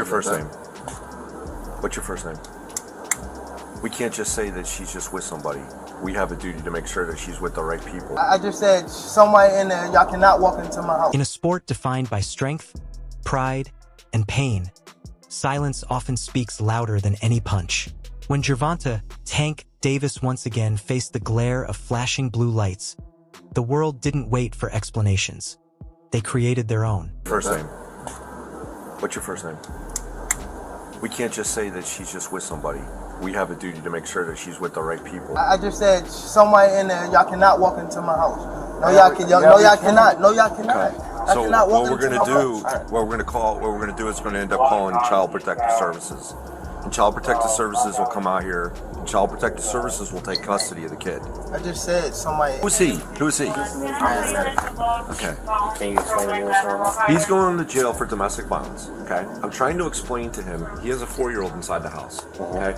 Your first name? What's your first name? We can't just say that she's just with somebody. We have a duty to make sure that she's with the right people. I just said somebody in there, y'all cannot walk into my house. In a sport defined by strength, pride, and pain, silence often speaks louder than any punch. When Gervonta "Tank" Davis once again faced the glare of flashing blue lights, the world didn't wait for explanations. They created their own. First name? What's your first name? We can't just say that she's just with somebody. We have a duty to make sure that she's with the right people. I just said somebody in there, y'all cannot walk into my house. No, y'all cannot. No, y'all cannot. Okay. So what we're gonna do is we're gonna end up calling Child Protective Services. And Child Protective Services will come out here, and Child Protective Services will take custody of the kid. I just said somebody. Who's he? Who is he? Okay. Can you explain to me what's going on? He's going to jail for domestic violence. Okay. I'm trying to explain to him. He has a 4-year-old inside the house. Okay.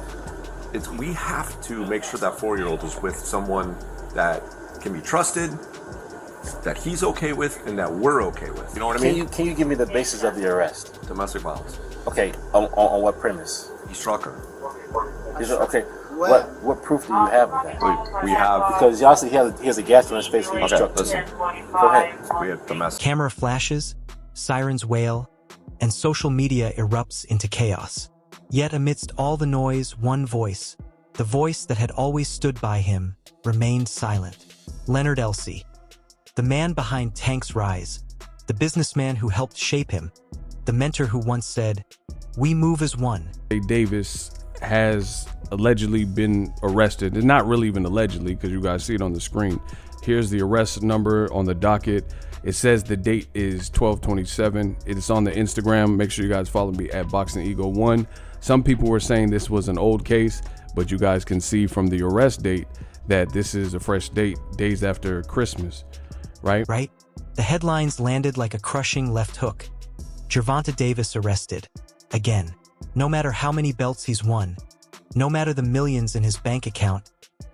We have to make sure that 4-year-old is with someone that can be trusted, that he's okay with, and that we're okay with. You know what I mean? Can you give me the basis of the arrest? Domestic violence. Okay. On what premise? He struck her. Okay. What proof do you have of that? We have, because y'all see he has a gas in his face. He struck. Listen. Go ahead. We had domestic. Camera flashes, sirens wail, and social media erupts into chaos. Yet amidst all the noise, one voice, the voice that had always stood by him, remained silent. Leonard Elsey, the man behind Tank's rise, the businessman who helped shape him, the mentor who once said, "We move as one." Davis has allegedly been arrested. It's not really even allegedly because you guys see it on the screen. Here's the arrest number on the docket. It says the date is 12/27. It's on the Instagram. Make sure you guys follow me at BoxingEagle1. Some people were saying this was an old case, but you guys can see from the arrest date that this is a fresh date, days after Christmas, right? Right? The headlines landed like a crushing left hook. Gervonta Davis arrested. Again. No matter how many belts he's won, no matter the millions in his bank account,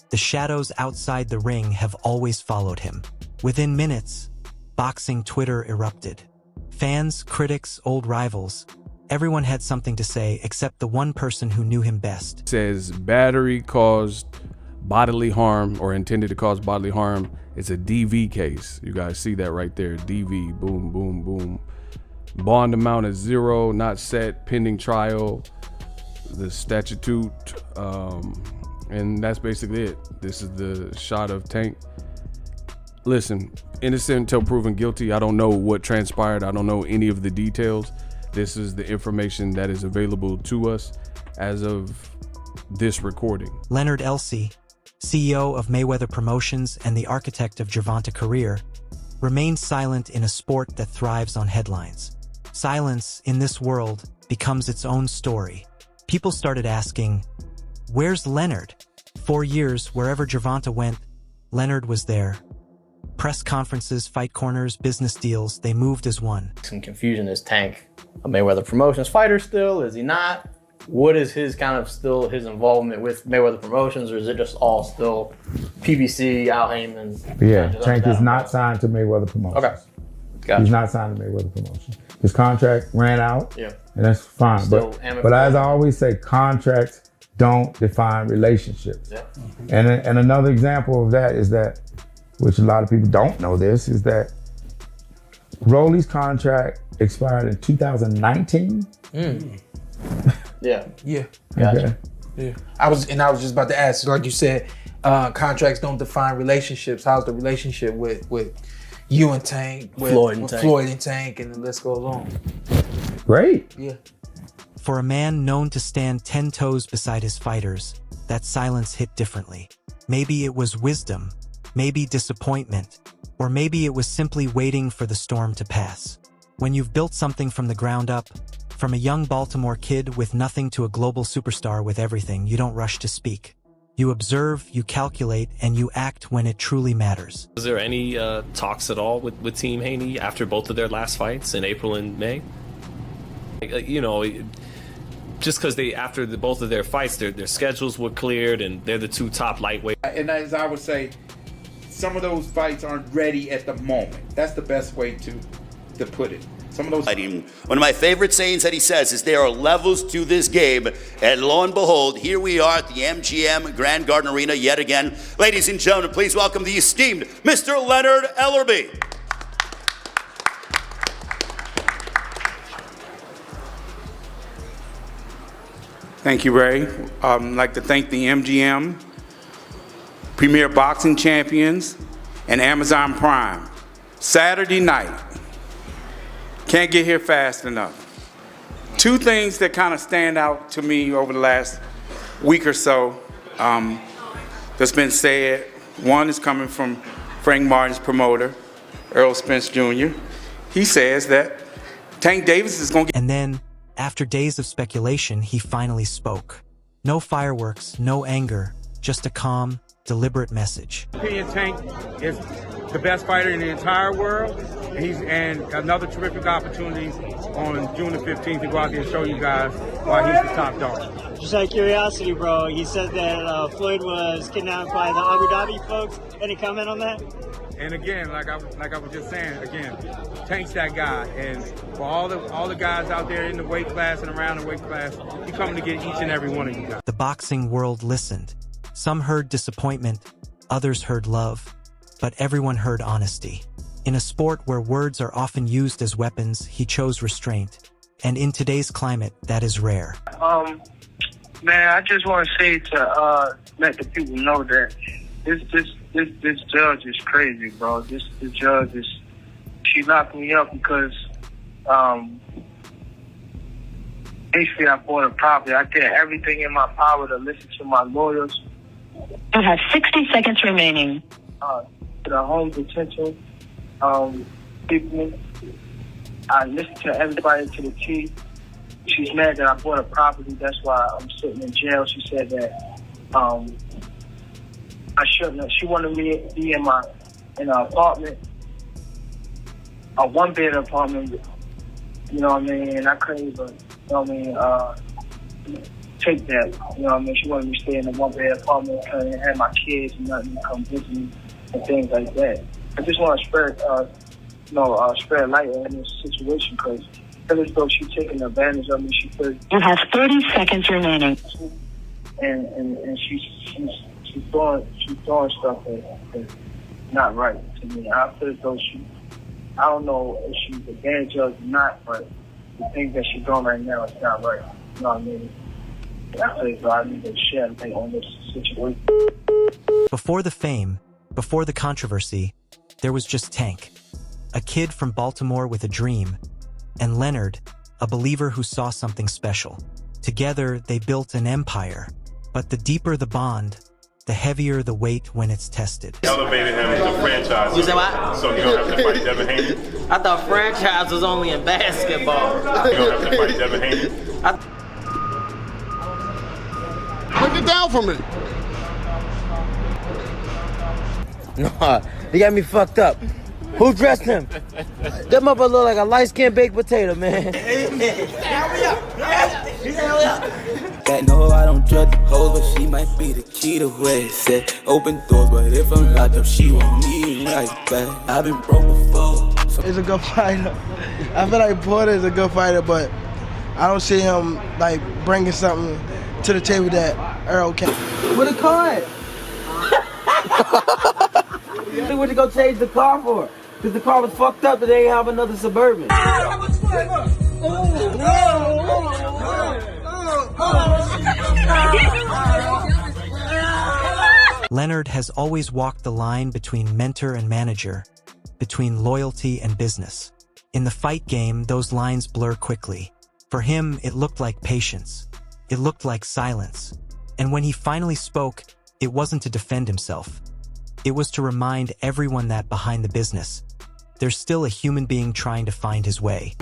the shadows outside the ring have always followed him. Within minutes, boxing Twitter erupted. Fans, critics, old rivals, everyone had something to say except the one person who knew him best. It says battery caused bodily harm or intended to cause bodily harm. It's a DV case. You guys see that right there. DV, boom, boom, boom. Bond amount is 0, not set, pending trial, the statute, and that's basically it. This is the shot of Tank. Listen, innocent until proven guilty. I don't know what transpired. I don't know any of the details. This is the information that is available to us as of this recording. Leonard Elsey, CEO of Mayweather Promotions and the architect of Gervonta's career, remained silent in a sport that thrives on headlines. Silence in this world becomes its own story. People started asking, where's Leonard? 4 years, wherever Gervonta went, Leonard was there. Press conferences, fight corners, business deals, they moved as one. Some confusion. Is Tank a Mayweather Promotions fighter still? Is he not? What is his his involvement with Mayweather Promotions, or is it just all still PBC, Al Heyman? Yeah, Tank is not signed to Mayweather Promotions. Okay. Gotcha. He's not signed to Mayweather Promotions. His contract ran out, yeah, and that's fine. But as I always say, contracts don't define relationships. Yeah. And another example of that is that, which a lot of people don't know this, is that Rolly's contract expired in 2019. Yeah. Yeah. Gotcha. Okay. Yeah. I was just about to ask, like you said, contracts don't define relationships. How's the relationship with you and Tank, with Floyd and Tank, and the list goes on? Great. Yeah. For a man known to stand 10 toes beside his fighters, that silence hit differently. Maybe it was wisdom, maybe disappointment, or maybe it was simply waiting for the storm to pass. When you've built something from the ground up, from a young Baltimore kid with nothing to a global superstar with everything, you don't rush to speak. You observe, you calculate, and you act when it truly matters. Was there any talks at all with Team Haney after both of their last fights in April and May? You know, just because after both of their fights, their schedules were cleared and they're the two top lightweights. And as I would say, some of those fights aren't ready at the moment. That's the best way to put it. Some of those. One of my favorite sayings that he says is there are levels to this game, and lo and behold, here we are at the MGM Grand Garden Arena yet again. Ladies and gentlemen, please welcome the esteemed Mr. Leonard Ellerbe. Thank you, Ray. I'd like to thank the MGM, Premier Boxing Champions, and Amazon Prime. Saturday night. Can't get here fast enough. Two things that kind of stand out to me over the last week or so that's been said. One is coming from Frank Martin's promoter, Earl Spence Jr. He says that Tank Davis is going to get... And then, after days of speculation, he finally spoke. No fireworks, no anger, just a calm, deliberate message. Tank is the best fighter in the entire world. And another terrific opportunity on June the 15th to go out there and show you guys why he's the top dog. Just out of curiosity, bro, you said that Floyd was kidnapped by the Abu Dhabi folks. Any comment on that? And again, like I was just saying, again, Tank's that guy. And for all the guys out there in the weight class and around the weight class, he's coming to get each and every one of you guys. The boxing world listened. Some heard disappointment, others heard love, but everyone heard honesty. In a sport where words are often used as weapons, he chose restraint. And in today's climate, that is rare. Man, I just want to say to let the people know that this judge is crazy, bro. The judge is, she locked me up because basically I bought a property. I did everything in my power to listen to my lawyers. You have 60 seconds remaining. To the home detention people. I listened to everybody to the T. She's mad that I bought a property. That's why I'm sitting in jail. She said that I shouldn't have. She wanted me to be in an apartment, a one-bed apartment. You know what I mean? And I couldn't even, you know what I mean, take that. You know what I mean? She wanted me to stay in a one-bed apartment and have my kids and nothing to come visit me and things like that. I just want to spread light on this situation because as though she's taking advantage of me. She said you have 30 seconds remaining. And she's doing stuff that's not right to me. I feel as though I don't know if she's a bad judge or not, but the things that she's doing right now is not right. You know what I mean? I feel as though I need to share light on this situation. Before the fame, before the controversy, there was just Tank, a kid from Baltimore with a dream, and Leonard, a believer who saw something special. Together, they built an empire. But the deeper the bond, the heavier the weight when it's tested. Elevated him to franchise. You said what? So you don't have to fight Devin Haney? I thought franchise was only in basketball. You don't have to fight Devin Haney? Break it down for me. Nah, he got me fucked up. Who dressed him? That motherfucker look like a light-skinned baked potato, man. That no, I don't judge the hoes, but she might be the key to where it's at. Open doors, but if I'm locked up, she won't need me right back. I've been broke before. He's a good fighter. I feel like Porter is a good fighter, but I don't see him like bringing something to the table that Earl can. What a card! They went to go change the car for, because the car was fucked up and they didn't have another Suburban. Leonard has always walked the line between mentor and manager, between loyalty and business. In the fight game, those lines blur quickly. For him, it looked like patience. It looked like silence. And when he finally spoke, it wasn't to defend himself. It was to remind everyone that behind the business, there's still a human being trying to find his way.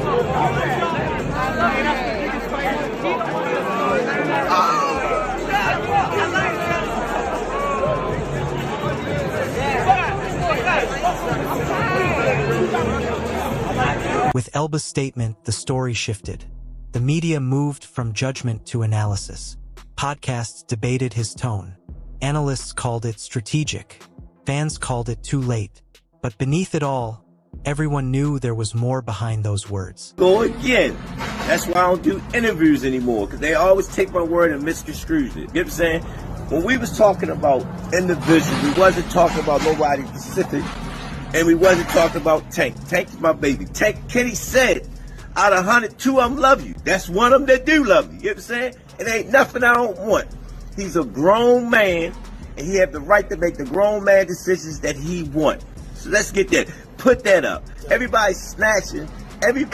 With Elba's statement, the story shifted. The media moved from judgment to analysis. Podcasts debated his tone. Analysts called it strategic. Fans called it too late. But beneath it all, Everyone knew there was more behind those words. Go again. That's why I don't do interviews anymore, because they always take my word and misconstrue it. You know what I'm saying? When we was talking about individuals, we wasn't talking about nobody specific, and we wasn't talking about Tank. Tank is my baby. Tank, Kenny said, out of 100, 2 of them love you. That's one of them that do love you. You know what I'm saying? It ain't nothing I don't want. He's a grown man, and he have the right to make the grown man decisions that he want. So let's get that. Put that up. Everybody's snatching something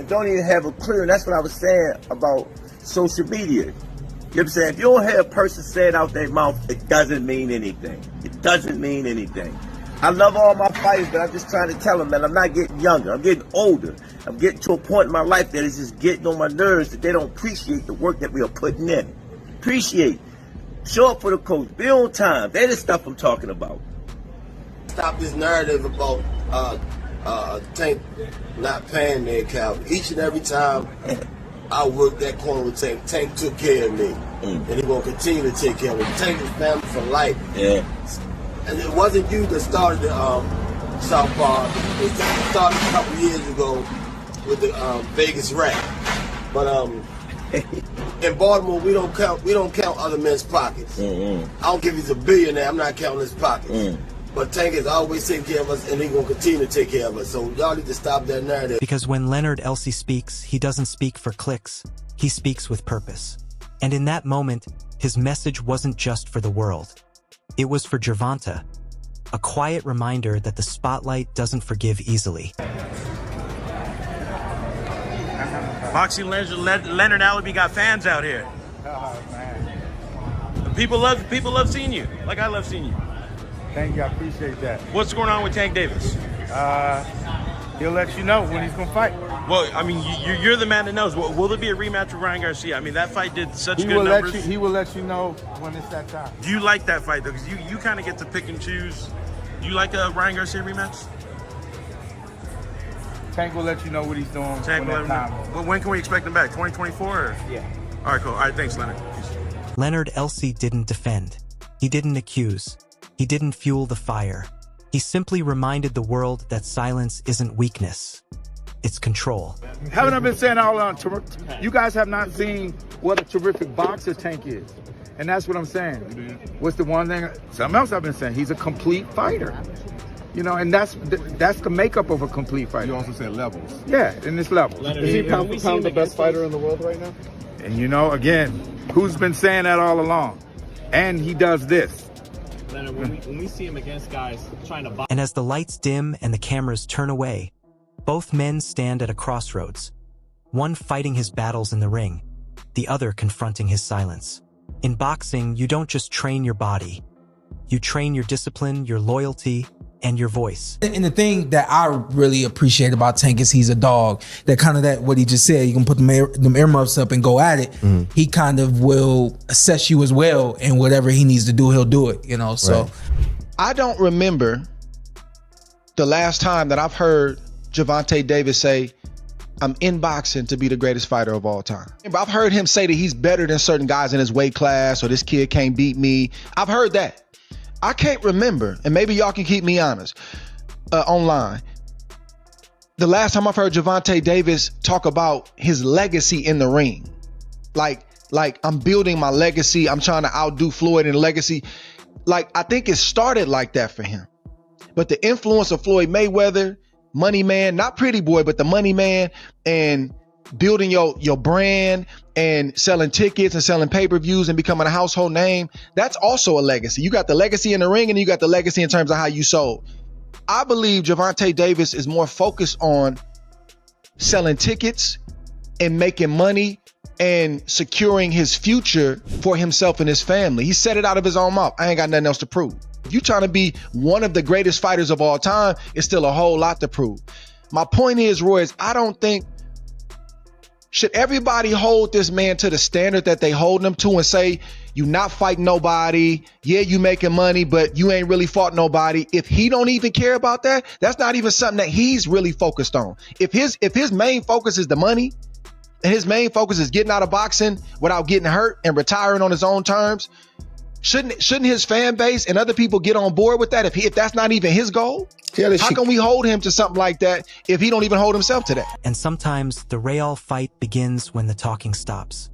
and don't even have a clue. And that's what I was saying about social media. You know what I'm saying? If you don't hear a person say it out their mouth, it doesn't mean anything. It doesn't mean anything. I love all my fighters, but I'm just trying to tell them that I'm not getting younger. I'm getting older. I'm getting to a point in my life that it's just getting on my nerves that they don't appreciate the work that we are putting in. Appreciate. Show up for the coach. Be on time. That is stuff I'm talking about. Stop this narrative about Tank not paying their account. Each and every time I worked that corner with Tank, Tank took care of me. And he gonna continue to take care of me. Tank is family for life. Yeah. And it wasn't you that started the South Park. It started a couple years ago with the Vegas Rat. But in Baltimore, we don't count other men's pockets. I don't give he's a billionaire. I'm not counting his pockets. But Tank is always taking care of us, and he's going to continue to take care of us. So y'all need to stop that narrative. Because when Leonard Elsey speaks, he doesn't speak for clicks. He speaks with purpose. And in that moment, his message wasn't just for the world. It was for Gervonta. A quiet reminder that the spotlight doesn't forgive easily. Boxing legend Leonard Allaby got fans out here. Oh, man. People love seeing you, like I love seeing you. Thank you, I appreciate that. What's going on with Tank Davis? He'll let you know when he's gonna fight. Well, I mean, you're the man that knows. Will there be a rematch with Ryan Garcia? I mean, that fight did such good numbers. He will let you know when it's that time. Do you like that fight though? Because you kind of get to pick and choose. Do you like a Ryan Garcia rematch? Tank will let you know what he's doing. Tank will let time. Well, when can we expect him back? 2024? Or? Yeah. All right, cool. All right, thanks, Leonard. Leonard Elsey didn't defend. He didn't accuse. He didn't fuel the fire. He simply reminded the world that silence isn't weakness. It's control. Haven't I been saying all along, you guys have not seen what a terrific boxer Tank is. And that's what I'm saying. What's the one thing, something else I've been saying, he's a complete fighter. You know, and that's the makeup of a complete fighter. You also said levels. Yeah, in this level. Is he pound for pound the best fighter in the world right now? And you know, again, who's been saying that all along? And he does this. Leonard, when we see him against guys trying to box. And as the lights dim and the cameras turn away, both men stand at a crossroads. One fighting his battles in the ring, the other confronting his silence. In boxing, you don't just train your body. You train your discipline, your loyalty, and your voice. And the thing that I really appreciate about Tank is he's a dog. That kind of that what he just said, you can put them earmuffs up and go at it. He kind of will assess you as well, and whatever he needs to do, he'll do it, you know, so. Right. I don't remember the last time that I've heard Gervonta Davis say, I'm in boxing to be the greatest fighter of all time. I've heard him say that he's better than certain guys in his weight class, or this kid can't beat me. I've heard that. I can't remember, and maybe y'all can keep me honest online. The last time I've heard Gervonta Davis talk about his legacy in the ring, like I'm building my legacy, I'm trying to outdo Floyd in legacy. Like, I think it started like that for him. But the influence of Floyd Mayweather, Money Man, not Pretty Boy, but the Money Man, and building your brand and selling tickets and selling pay-per-views and becoming a household name, that's also a legacy. You got the legacy in the ring and you got the legacy in terms of how you sold. I believe Gervonta Davis is more focused on selling tickets and making money and securing his future for himself and his family. He said it out of his own mouth. I ain't got nothing else to prove. If you're trying to be one of the greatest fighters of all time, it's still a whole lot to prove. My point is, Roy, I don't think, should everybody hold this man to the standard that they hold him to and say, you not fighting nobody, yeah, you making money, but you ain't really fought nobody. If he don't even care about that, that's not even something that he's really focused on. If his main focus is the money, and his main focus is getting out of boxing without getting hurt and retiring on his own terms, Shouldn't his fan base and other people get on board with that if that's not even his goal? How can we hold him to something like that if he don't even hold himself to that? And sometimes the Real fight begins when the talking stops.